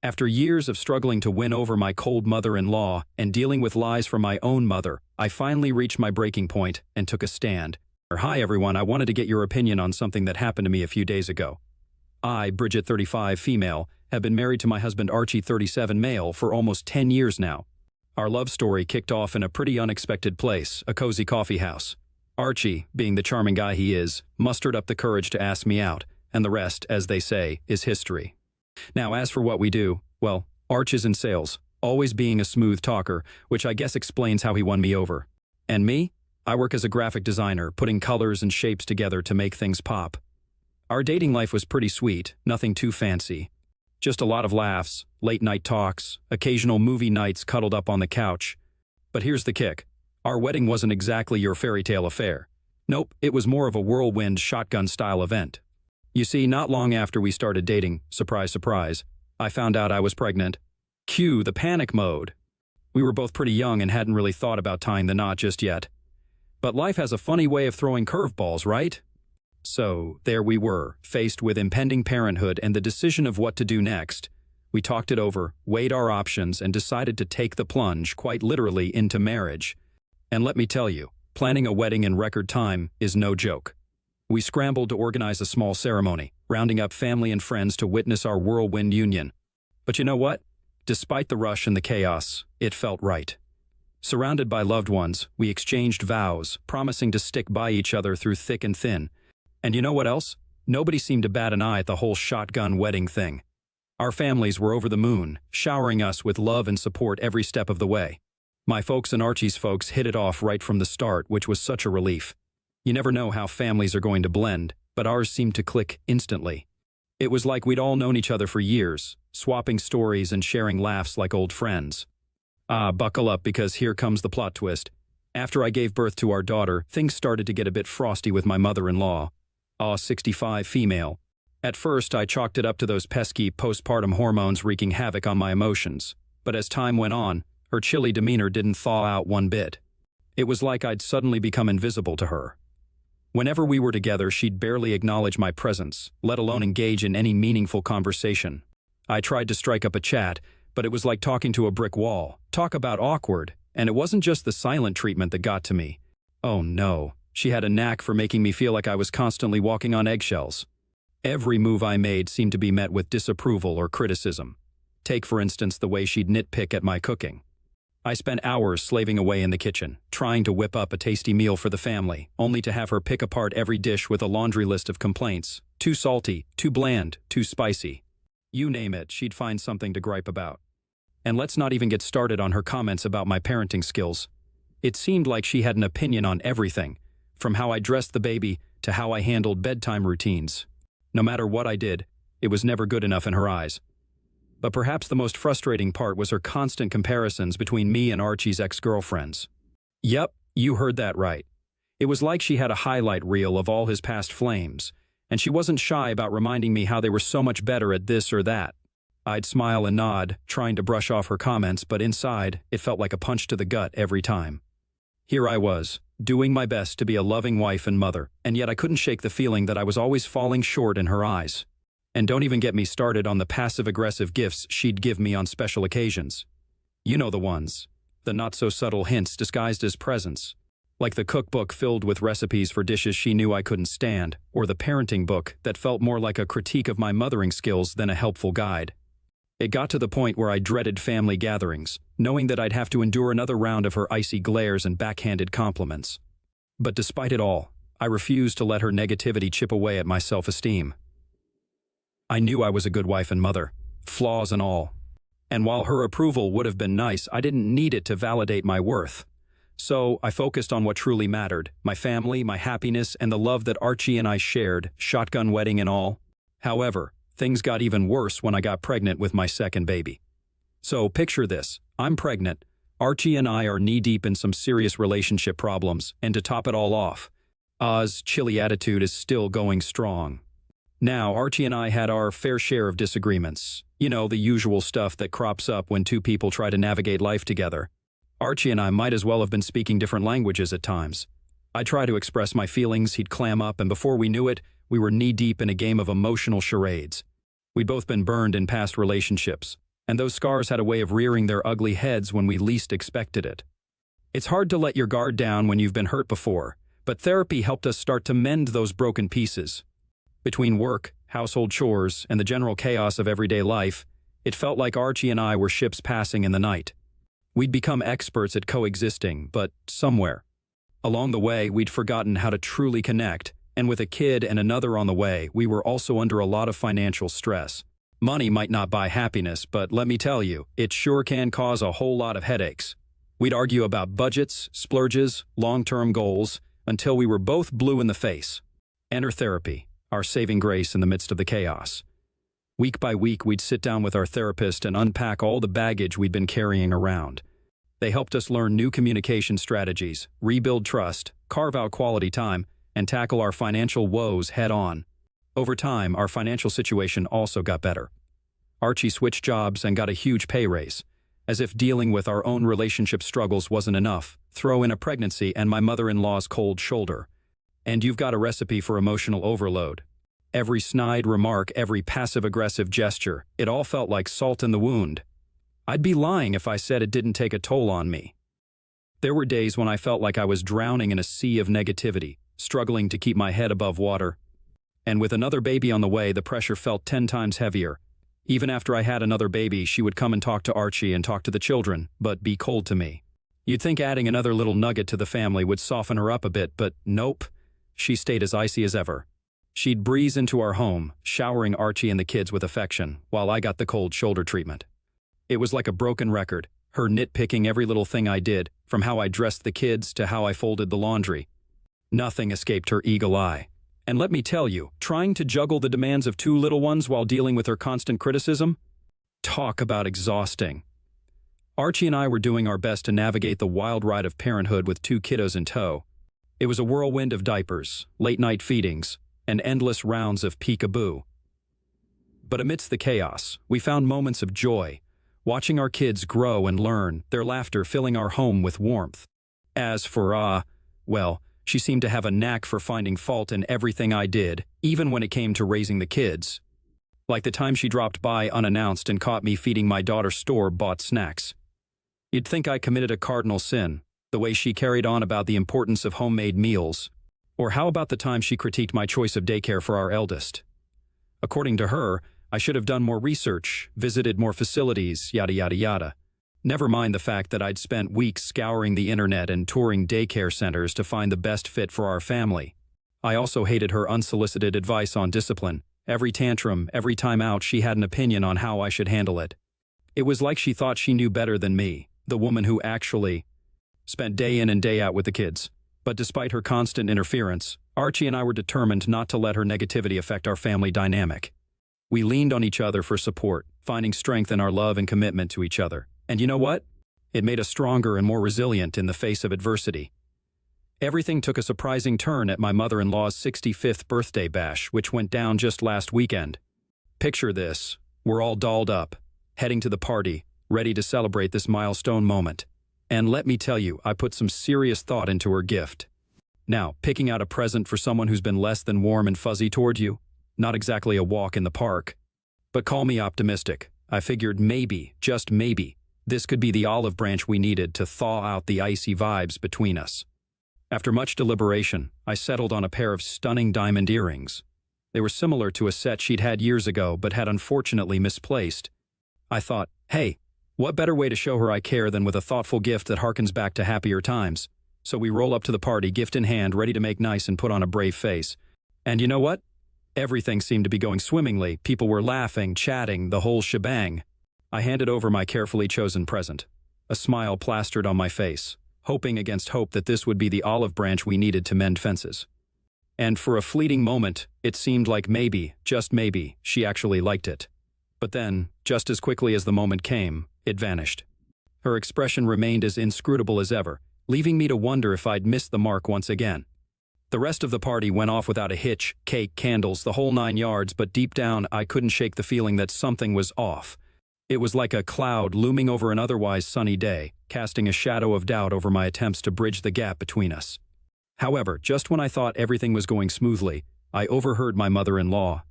After years of struggling to win over my cold mother-in-law and dealing with lies from my own mother, I finally reached my breaking point and took a stand. Hi everyone, I wanted to get your opinion on something that happened to me a few days ago. I, Bridget 35 female, have been married to my husband Archie 37 male for almost 10 years now. Our love story kicked off in a pretty unexpected place, a cozy coffee house. Archie, being the charming guy he is, mustered up the courage to ask me out, and the rest, as they say, is history. Now, as for what we do, well, Arch is in sales, always being a smooth talker, which I guess explains how he won me over. And me? I work as a graphic designer, putting colors and shapes together to make things pop. Our dating life was pretty sweet, nothing too fancy. Just a lot of laughs, late-night talks, occasional movie nights cuddled up on the couch. But here's the kick. Our wedding wasn't exactly your fairy tale affair. Nope, it was more of a whirlwind shotgun-style event. You see, not long after we started dating, surprise, surprise, I found out I was pregnant. Cue the panic mode. We were both pretty young and hadn't really thought about tying the knot just yet. But life has a funny way of throwing curveballs, right? So, there we were, faced with impending parenthood and the decision of what to do next. We talked it over, weighed our options, and decided to take the plunge, quite literally, into marriage. And let me tell you, planning a wedding in record time is no joke. We scrambled to organize a small ceremony, rounding up family and friends to witness our whirlwind union. But you know what? Despite the rush and the chaos, it felt right. Surrounded by loved ones, we exchanged vows, promising to stick by each other through thick and thin. And you know what else? Nobody seemed to bat an eye at the whole shotgun wedding thing. Our families were over the moon, showering us with love and support every step of the way. My folks and Archie's folks hit it off right from the start, which was such a relief. You never know how families are going to blend, but ours seemed to click instantly. It was like we'd all known each other for years, swapping stories and sharing laughs like old friends. Buckle up because here comes the plot twist. After I gave birth to our daughter, things started to get a bit frosty with my mother-in-law. 65 female. At first, I chalked it up to those pesky postpartum hormones wreaking havoc on my emotions. But as time went on, her chilly demeanor didn't thaw out one bit. It was like I'd suddenly become invisible to her. Whenever we were together, she'd barely acknowledge my presence, let alone engage in any meaningful conversation. I tried to strike up a chat, but it was like talking to a brick wall. Talk about awkward, and it wasn't just the silent treatment that got to me. Oh no, she had a knack for making me feel like I was constantly walking on eggshells. Every move I made seemed to be met with disapproval or criticism. Take, for instance, the way she'd nitpick at my cooking. I spent hours slaving away in the kitchen, trying to whip up a tasty meal for the family, only to have her pick apart every dish with a laundry list of complaints. Too salty, too bland, too spicy. You name it, she'd find something to gripe about. And let's not even get started on her comments about my parenting skills. It seemed like she had an opinion on everything, from how I dressed the baby to how I handled bedtime routines. No matter what I did, it was never good enough in her eyes. But perhaps the most frustrating part was her constant comparisons between me and Archie's ex-girlfriends. Yep, you heard that right. It was like she had a highlight reel of all his past flames, and she wasn't shy about reminding me how they were so much better at this or that. I'd smile and nod, trying to brush off her comments, but inside, it felt like a punch to the gut every time. Here I was, doing my best to be a loving wife and mother, and yet I couldn't shake the feeling that I was always falling short in her eyes. And don't even get me started on the passive-aggressive gifts she'd give me on special occasions. You know the ones. The not-so-subtle hints disguised as presents. Like the cookbook filled with recipes for dishes she knew I couldn't stand, or the parenting book that felt more like a critique of my mothering skills than a helpful guide. It got to the point where I dreaded family gatherings, knowing that I'd have to endure another round of her icy glares and backhanded compliments. But despite it all, I refused to let her negativity chip away at my self-esteem. I knew I was a good wife and mother, flaws and all. And while her approval would have been nice, I didn't need it to validate my worth. So I focused on what truly mattered, my family, my happiness, and the love that Archie and I shared, shotgun wedding and all. However, things got even worse when I got pregnant with my second baby. So picture this, I'm pregnant, Archie and I are knee-deep in some serious relationship problems, and to top it all off, Oz's chilly attitude is still going strong. Now, Archie and I had our fair share of disagreements. You know, the usual stuff that crops up when two people try to navigate life together. Archie and I might as well have been speaking different languages at times. I'd try to express my feelings, he'd clam up, and before we knew it, we were knee-deep in a game of emotional charades. We'd both been burned in past relationships, And those scars had a way of rearing their ugly heads when we least expected it. It's hard to let your guard down when you've been hurt before, but therapy helped us start to mend those broken pieces. Between work, household chores, and the general chaos of everyday life, it felt like Archie and I were ships passing in the night. We'd become experts at coexisting, but somewhere along the way, we'd forgotten how to truly connect, and with a kid and another on the way, we were also under a lot of financial stress. Money might not buy happiness, but let me tell you, it sure can cause a whole lot of headaches. We'd argue about budgets, splurges, long-term goals, until we were both blue in the face. Enter therapy, our saving grace in the midst of the chaos. Week by week, we'd sit down with our therapist and unpack all the baggage we'd been carrying around. They helped us learn new communication strategies, rebuild trust, carve out quality time, and tackle our financial woes head-on. Over time, our financial situation also got better. Archie switched jobs and got a huge pay raise. As if dealing with our own relationship struggles wasn't enough, throw in a pregnancy and my mother-in-law's cold shoulder. And you've got a recipe for emotional overload. Every snide remark, every passive-aggressive gesture, it all felt like salt in the wound. I'd be lying if I said it didn't take a toll on me. There were days when I felt like I was drowning in a sea of negativity, struggling to keep my head above water. And with another baby on the way, the pressure felt 10 times heavier. Even after I had another baby, she would come and talk to Archie and talk to the children, but be cold to me. You'd think adding another little nugget to the family would soften her up a bit, but nope. She stayed as icy as ever. She'd breeze into our home, showering Archie and the kids with affection, while I got the cold shoulder treatment. It was like a broken record, her nitpicking every little thing I did, from how I dressed the kids to how I folded the laundry. Nothing escaped her eagle eye. And let me tell you, trying to juggle the demands of 2 little ones while dealing with her constant criticism? Talk about exhausting. Archie and I were doing our best to navigate the wild ride of parenthood with 2 kiddos in tow. It was a whirlwind of diapers, late-night feedings, and endless rounds of peekaboo. But amidst the chaos, we found moments of joy, watching our kids grow and learn, their laughter filling our home with warmth. As for, well, she seemed to have a knack for finding fault in everything I did, even when it came to raising the kids. Like the time she dropped by unannounced and caught me feeding my daughter's store-bought snacks. You'd think I committed a cardinal sin, the way she carried on about the importance of homemade meals. Or how about the time she critiqued my choice of daycare for our eldest? According to her, I should have done more research, visited more facilities, yada yada yada. Never mind the fact that I'd spent weeks scouring the internet and touring daycare centers to find the best fit for our family. I also hated her unsolicited advice on discipline. Every tantrum, every time out, she had an opinion on how I should handle it. It was like she thought she knew better than me, the woman who actually spent day in and day out with the kids. But despite her constant interference, Archie and I were determined not to let her negativity affect our family dynamic. We leaned on each other for support, finding strength in our love and commitment to each other. And you know what? It made us stronger and more resilient in the face of adversity. Everything took a surprising turn at my mother-in-law's 65th birthday bash, which went down just last weekend. Picture this. We're all dolled up, heading to the party, ready to celebrate this milestone moment. And let me tell you, I put some serious thought into her gift. Now, picking out a present for someone who's been less than warm and fuzzy toward you? Not exactly a walk in the park. But call me optimistic. I figured maybe, just maybe, this could be the olive branch we needed to thaw out the icy vibes between us. After much deliberation, I settled on a pair of stunning diamond earrings. They were similar to a set she'd had years ago but had unfortunately misplaced. I thought, hey, what better way to show her I care than with a thoughtful gift that harkens back to happier times? So we roll up to the party, gift in hand, ready to make nice and put on a brave face. And you know what? Everything seemed to be going swimmingly. People were laughing, chatting, the whole shebang. I handed over my carefully chosen present. A smile plastered on my face, hoping against hope that this would be the olive branch we needed to mend fences. And for a fleeting moment, it seemed like maybe, just maybe, she actually liked it. But then, just as quickly as the moment came, it vanished. Her expression remained as inscrutable as ever, leaving me to wonder if I'd missed the mark once again. The rest of the party went off without a hitch, cake, candles, the whole 9 yards, but deep down I couldn't shake the feeling that something was off. It was like a cloud looming over an otherwise sunny day, casting a shadow of doubt over my attempts to bridge the gap between us. However, just when I thought everything was going smoothly, I overheard my mother-in-law,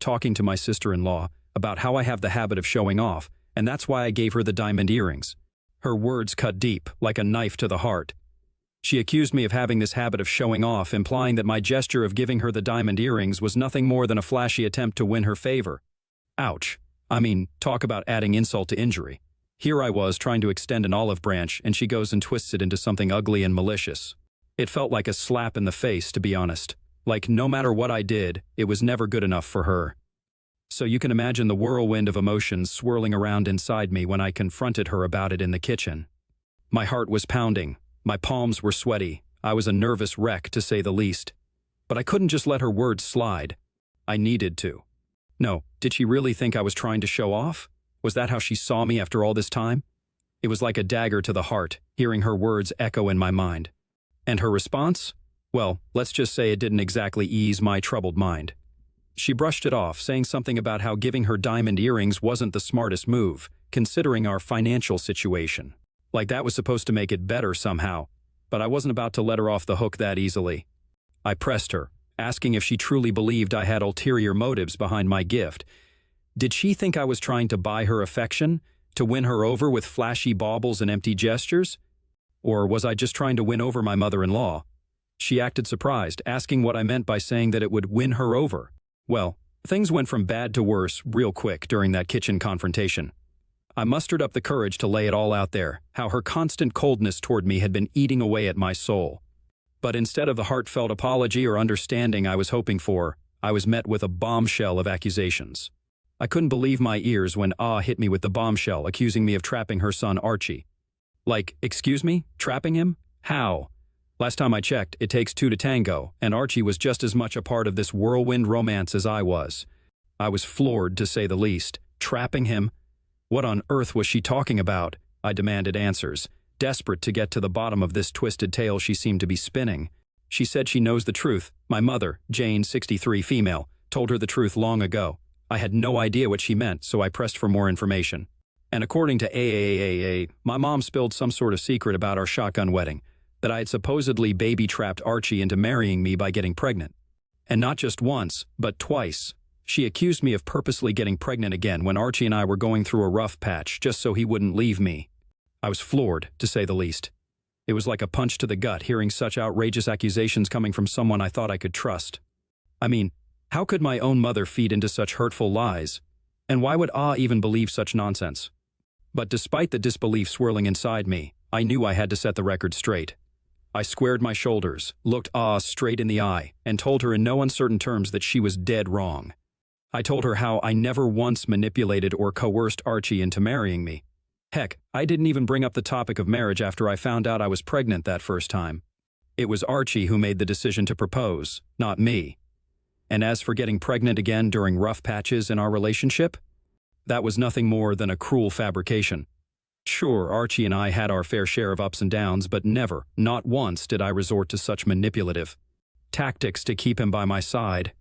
talking to my sister-in-law, about how I have the habit of showing off, and that's why I gave her the diamond earrings." Her words cut deep, like a knife to the heart. She accused me of having this habit of showing off, implying that my gesture of giving her the diamond earrings was nothing more than a flashy attempt to win her favor. Ouch. I mean, talk about adding insult to injury. Here I was trying to extend an olive branch, and she goes and twists it into something ugly and malicious. It felt like a slap in the face, to be honest. Like, no matter what I did, it was never good enough for her. So you can imagine the whirlwind of emotions swirling around inside me when I confronted her about it in the kitchen. My heart was pounding. My palms were sweaty. I was a nervous wreck, to say the least. But I couldn't just let her words slide. I needed to. No, did she really think I was trying to show off? Was that how she saw me after all this time? It was like a dagger to the heart, hearing her words echo in my mind. And her response? Well, let's just say it didn't exactly ease my troubled mind. She brushed it off, saying something about how giving her diamond earrings wasn't the smartest move, considering our financial situation. Like that was supposed to make it better somehow, but I wasn't about to let her off the hook that easily. I pressed her, asking if she truly believed I had ulterior motives behind my gift. Did she think I was trying to buy her affection, to win her over with flashy baubles and empty gestures? Or was I just trying to win over my mother-in-law? She acted surprised, asking what I meant by saying that it would win her over. Well, things went from bad to worse real quick during that kitchen confrontation. I mustered up the courage to lay it all out there, how her constant coldness toward me had been eating away at my soul. But instead of the heartfelt apology or understanding I was hoping for, I was met with a bombshell of accusations. I couldn't believe my ears when hit me with the bombshell, accusing me of trapping her son Archie. Like, excuse me? Trapping him? How? Last time I checked, it takes two to tango, and Archie was just as much a part of this whirlwind romance as I was. I was floored, to say the least. Trapping him? What on earth was she talking about? I demanded answers, desperate to get to the bottom of this twisted tale she seemed to be spinning. She said she knows the truth. My mother, Jane, 63, female, told her the truth long ago. I had no idea what she meant, so I pressed for more information. And according to AAAA, my mom spilled some sort of secret about our shotgun wedding, that I had supposedly baby-trapped Archie into marrying me by getting pregnant. And not just once, but twice. She accused me of purposely getting pregnant again when Archie and I were going through a rough patch just so he wouldn't leave me. I was floored, to say the least. It was like a punch to the gut hearing such outrageous accusations coming from someone I thought I could trust. I mean, how could my own mother feed into such hurtful lies? And why would even believe such nonsense? But despite the disbelief swirling inside me, I knew I had to set the record straight. I squared my shoulders, looked straight in the eye, and told her in no uncertain terms that she was dead wrong. I told her how I never once manipulated or coerced Archie into marrying me. Heck, I didn't even bring up the topic of marriage after I found out I was pregnant that first time. It was Archie who made the decision to propose, not me. And as for getting pregnant again during rough patches in our relationship, that was nothing more than a cruel fabrication. Sure, Archie and I had our fair share of ups and downs, but never, not once, did I resort to such manipulative tactics to keep him by my side.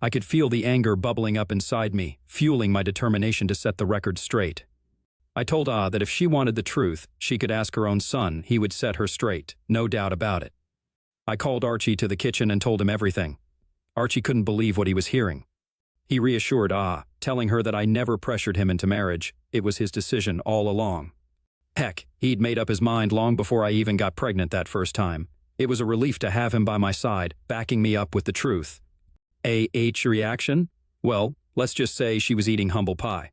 I could feel the anger bubbling up inside me, fueling my determination to set the record straight. I told that if she wanted the truth, she could ask her own son. He would set her straight, no doubt about it. I called Archie to the kitchen and told him everything. Archie couldn't believe what he was hearing. He reassured telling her that I never pressured him into marriage. It was his decision all along. Heck, he'd made up his mind long before I even got pregnant that first time. It was a relief to have him by my side, backing me up with the truth. Reaction? Well, let's just say she was eating humble pie.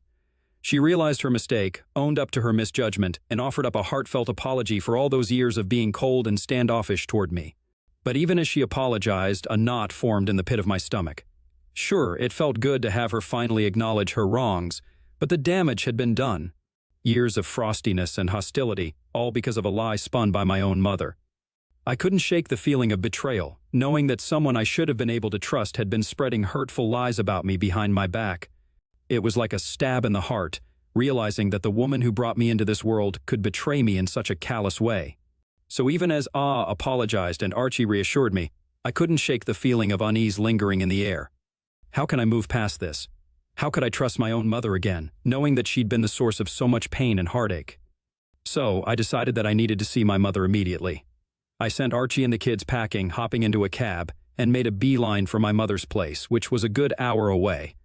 She realized her mistake, owned up to her misjudgment, and offered up a heartfelt apology for all those years of being cold and standoffish toward me. But even as she apologized, a knot formed in the pit of my stomach. Sure, it felt good to have her finally acknowledge her wrongs, but the damage had been done. Years of frostiness and hostility, all because of a lie spun by my own mother. I couldn't shake the feeling of betrayal, knowing that someone I should have been able to trust had been spreading hurtful lies about me behind my back. It was like a stab in the heart, realizing that the woman who brought me into this world could betray me in such a callous way. So even as apologized and Archie reassured me, I couldn't shake the feeling of unease lingering in the air. How can I move past this? How could I trust my own mother again, knowing that she'd been the source of so much pain and heartache? So I decided that I needed to see my mother immediately. I sent Archie and the kids packing, hopping into a cab, and made a beeline for my mother's place, which was a good hour away.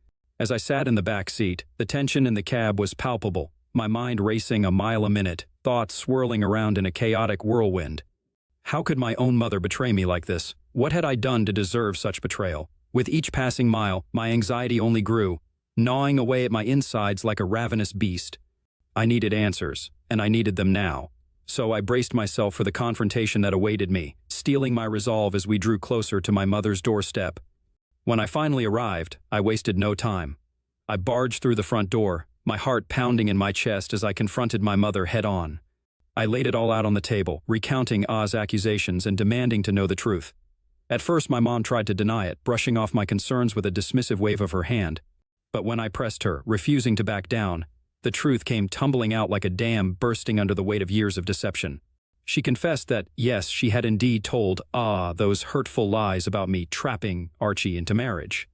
As I sat in the back seat, the tension in the cab was palpable, my mind racing a mile a minute, thoughts swirling around in a chaotic whirlwind. How could my own mother betray me like this? What had I done to deserve such betrayal? With each passing mile, my anxiety only grew, gnawing away at my insides like a ravenous beast. I needed answers, and I needed them now. So I braced myself for the confrontation that awaited me, steeling my resolve as we drew closer to my mother's doorstep. When I finally arrived, I wasted no time. I barged through the front door, my heart pounding in my chest as I confronted my mother head-on. I laid it all out on the table, recounting Ah's accusations and demanding to know the truth. At first, my mom tried to deny it, brushing off my concerns with a dismissive wave of her hand. But when I pressed her, refusing to back down, the truth came tumbling out like a dam bursting under the weight of years of deception. She confessed that, yes, she had indeed told those hurtful lies about me trapping Archie into marriage.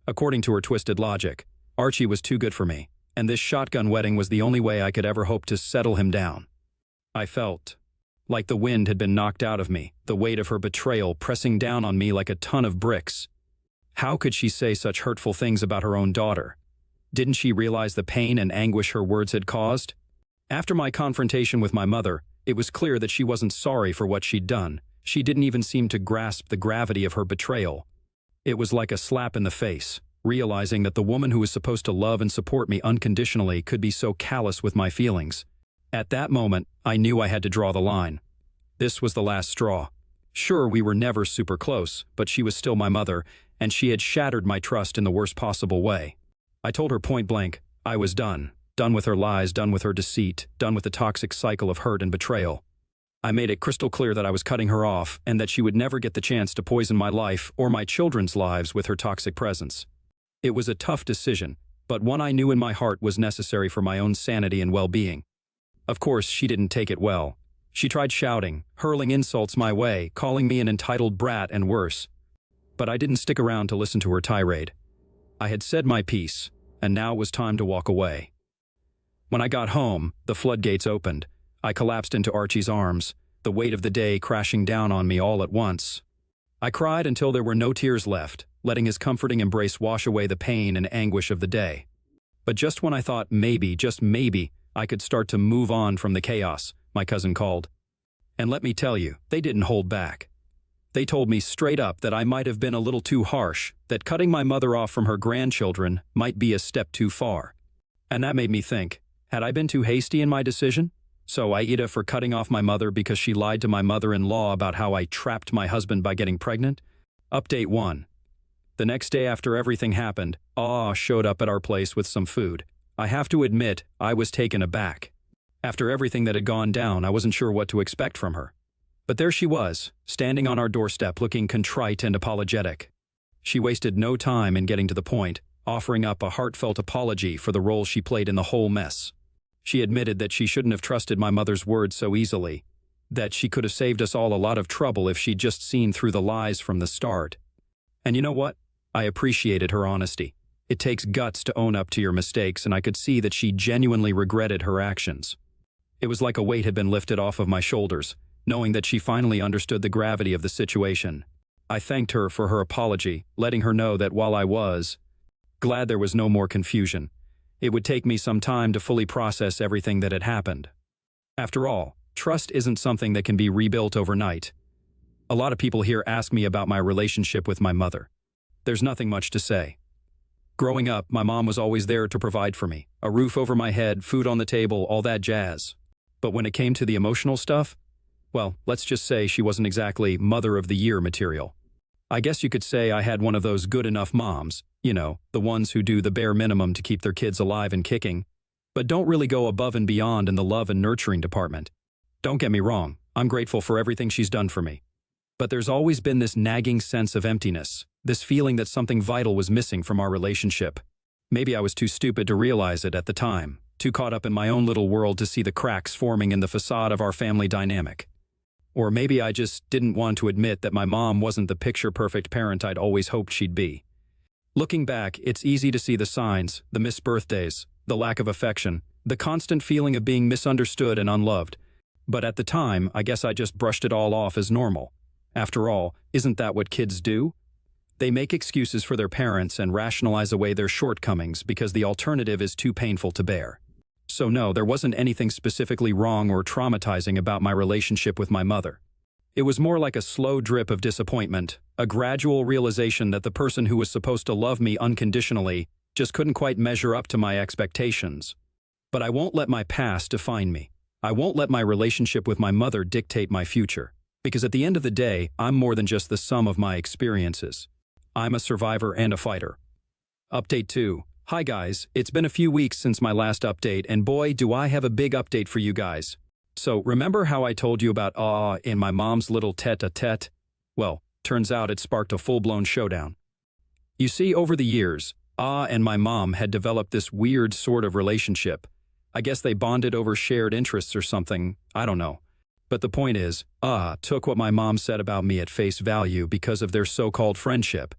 According to her twisted logic, Archie was too good for me, and this shotgun wedding was the only way I could ever hope to settle him down. I felt like the wind had been knocked out of me, the weight of her betrayal pressing down on me like a ton of bricks. How could she say such hurtful things about her own daughter? Didn't she realize the pain and anguish her words had caused? After my confrontation with my mother, it was clear that she wasn't sorry for what she'd done. She didn't even seem to grasp the gravity of her betrayal. It was like a slap in the face, realizing that the woman who was supposed to love and support me unconditionally could be so callous with my feelings. At that moment, I knew I had to draw the line. This was the last straw. Sure, we were never super close, but she was still my mother, and she had shattered my trust in the worst possible way. I told her point blank, I was done. Done with her lies, done with her deceit, done with the toxic cycle of hurt and betrayal. I made it crystal clear that I was cutting her off and that she would never get the chance to poison my life or my children's lives with her toxic presence. It was a tough decision, but one I knew in my heart was necessary for my own sanity and well-being. Of course, she didn't take it well. She tried shouting, hurling insults my way, calling me an entitled brat and worse. But I didn't stick around to listen to her tirade. I had said my piece, and now it was time to walk away. When I got home, the floodgates opened. I collapsed into Archie's arms, the weight of the day crashing down on me all at once. I cried until there were no tears left, letting his comforting embrace wash away the pain and anguish of the day. But just when I thought maybe, just maybe, I could start to move on from the chaos, my cousin called. And let me tell you, they didn't hold back. They told me straight up that I might have been a little too harsh, that cutting my mother off from her grandchildren might be a step too far. And that made me think, had I been too hasty in my decision? So Aida for cutting off my mother because she lied to my mother-in-law about how I trapped my husband by getting pregnant? Update 1. The next day after everything happened, showed up at our place with some food. I have to admit, I was taken aback. After everything that had gone down, I wasn't sure what to expect from her. But there she was, standing on our doorstep looking contrite and apologetic. She wasted no time in getting to the point, offering up a heartfelt apology for the role she played in the whole mess. She admitted that she shouldn't have trusted my mother's words so easily, that she could have saved us all a lot of trouble if she'd just seen through the lies from the start. And you know what? I appreciated her honesty. It takes guts to own up to your mistakes, and I could see that she genuinely regretted her actions. It was like a weight had been lifted off of my shoulders, knowing that she finally understood the gravity of the situation. I thanked her for her apology, letting her know that while I was glad there was no more confusion, it would take me some time to fully process everything that had happened. After all, trust isn't something that can be rebuilt overnight. A lot of people here ask me about my relationship with my mother. There's nothing much to say. Growing up, my mom was always there to provide for me. A roof over my head, food on the table, all that jazz. But when it came to the emotional stuff, well, let's just say she wasn't exactly Mother of the Year material. I guess you could say I had one of those good enough moms, you know, the ones who do the bare minimum to keep their kids alive and kicking, but don't really go above and beyond in the love and nurturing department. Don't get me wrong, I'm grateful for everything she's done for me. But there's always been this nagging sense of emptiness, this feeling that something vital was missing from our relationship. Maybe I was too stupid to realize it at the time, too caught up in my own little world to see the cracks forming in the facade of our family dynamic. Or maybe I just didn't want to admit that my mom wasn't the picture-perfect parent I'd always hoped she'd be. Looking back, it's easy to see the signs, the missed birthdays, the lack of affection, the constant feeling of being misunderstood and unloved. But at the time, I guess I just brushed it all off as normal. After all, isn't that what kids do? They make excuses for their parents and rationalize away their shortcomings because the alternative is too painful to bear. So no, there wasn't anything specifically wrong or traumatizing about my relationship with my mother. It was more like a slow drip of disappointment, a gradual realization that the person who was supposed to love me unconditionally just couldn't quite measure up to my expectations. But I won't let my past define me. I won't let my relationship with my mother dictate my future. Because at the end of the day, I'm more than just the sum of my experiences. I'm a survivor and a fighter. Update 2. Hi guys, it's been a few weeks since my last update, and boy, do I have a big update for you guys. So, remember how I told you about in my mom's little tete-a-tete? Well, turns out it sparked a full-blown showdown. You see, over the years, and my mom had developed this weird sort of relationship. I guess they bonded over shared interests or something, I don't know. But the point is, took what my mom said about me at face value because of their so-called friendship.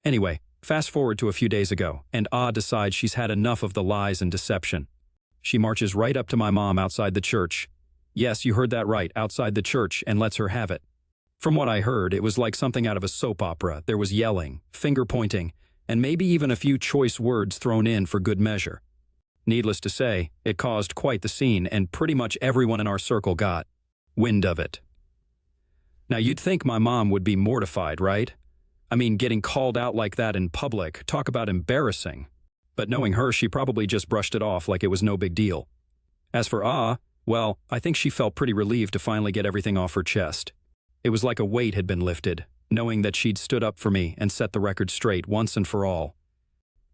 Anyway, fast forward to a few days ago, and decides she's had enough of the lies and deception. She marches right up to my mom outside the church. Yes, you heard that right, outside the church, and lets her have it. From what I heard, it was like something out of a soap opera. There was yelling, finger-pointing, and maybe even a few choice words thrown in for good measure. Needless to say, it caused quite the scene, and pretty much everyone in our circle got wind of it. Now, you'd think my mom would be mortified, right? I mean, getting called out like that in public, talk about embarrassing. But knowing her, she probably just brushed it off like it was no big deal. As for well, I think she felt pretty relieved to finally get everything off her chest. It was like a weight had been lifted, knowing that she'd stood up for me and set the record straight once and for all.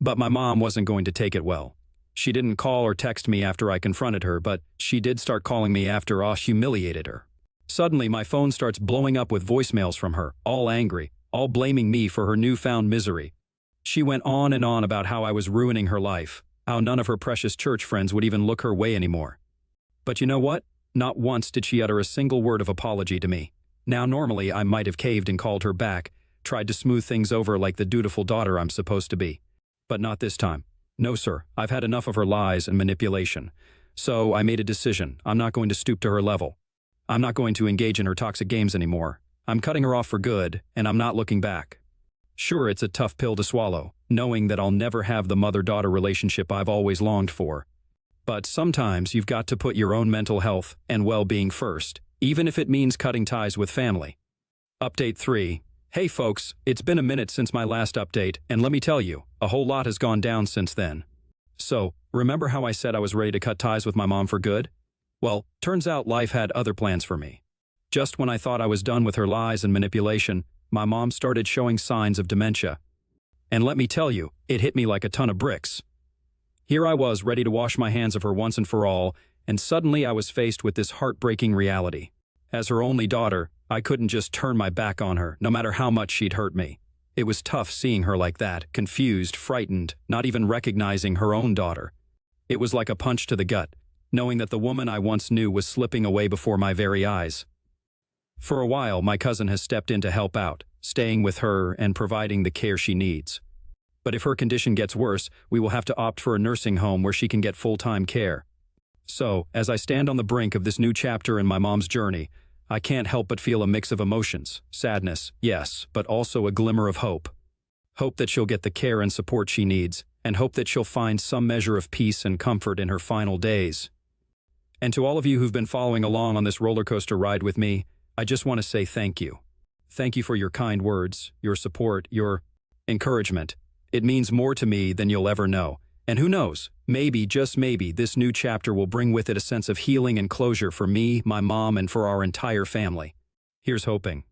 But my mom wasn't going to take it well. She didn't call or text me after I confronted her, but she did start calling me after I humiliated her. Suddenly, my phone starts blowing up with voicemails from her, all angry, all blaming me for her newfound misery. She went on and on about how I was ruining her life, how none of her precious church friends would even look her way anymore. But you know what? Not once did she utter a single word of apology to me. Now, normally, I might have caved and called her back, tried to smooth things over like the dutiful daughter I'm supposed to be. But not this time. No, sir, I've had enough of her lies and manipulation. So I made a decision. I'm not going to stoop to her level. I'm not going to engage in her toxic games anymore. I'm cutting her off for good, and I'm not looking back. Sure, it's a tough pill to swallow, knowing that I'll never have the mother-daughter relationship I've always longed for. But sometimes you've got to put your own mental health and well-being first, even if it means cutting ties with family. Update 3. Hey folks, it's been a minute since my last update, and let me tell you, a whole lot has gone down since then. So, remember how I said I was ready to cut ties with my mom for good? Well, turns out life had other plans for me. Just when I thought I was done with her lies and manipulation, my mom started showing signs of dementia. And let me tell you, it hit me like a ton of bricks. Here I was ready to wash my hands of her once and for all, and suddenly I was faced with this heartbreaking reality. As her only daughter, I couldn't just turn my back on her, no matter how much she'd hurt me. It was tough seeing her like that, confused, frightened, not even recognizing her own daughter. It was like a punch to the gut, knowing that the woman I once knew was slipping away before my very eyes. For a while, my cousin has stepped in to help out, staying with her and providing the care she needs. But if her condition gets worse, we will have to opt for a nursing home where she can get full-time care. So, as I stand on the brink of this new chapter in my mom's journey, I can't help but feel a mix of emotions, sadness, yes, but also a glimmer of hope. Hope that she'll get the care and support she needs, and hope that she'll find some measure of peace and comfort in her final days. And to all of you who've been following along on this roller coaster ride with me, I just want to say thank you. Thank you for your kind words, your support, your encouragement. It means more to me than you'll ever know. And who knows, maybe, just maybe, this new chapter will bring with it a sense of healing and closure for me, my mom, and for our entire family. Here's hoping.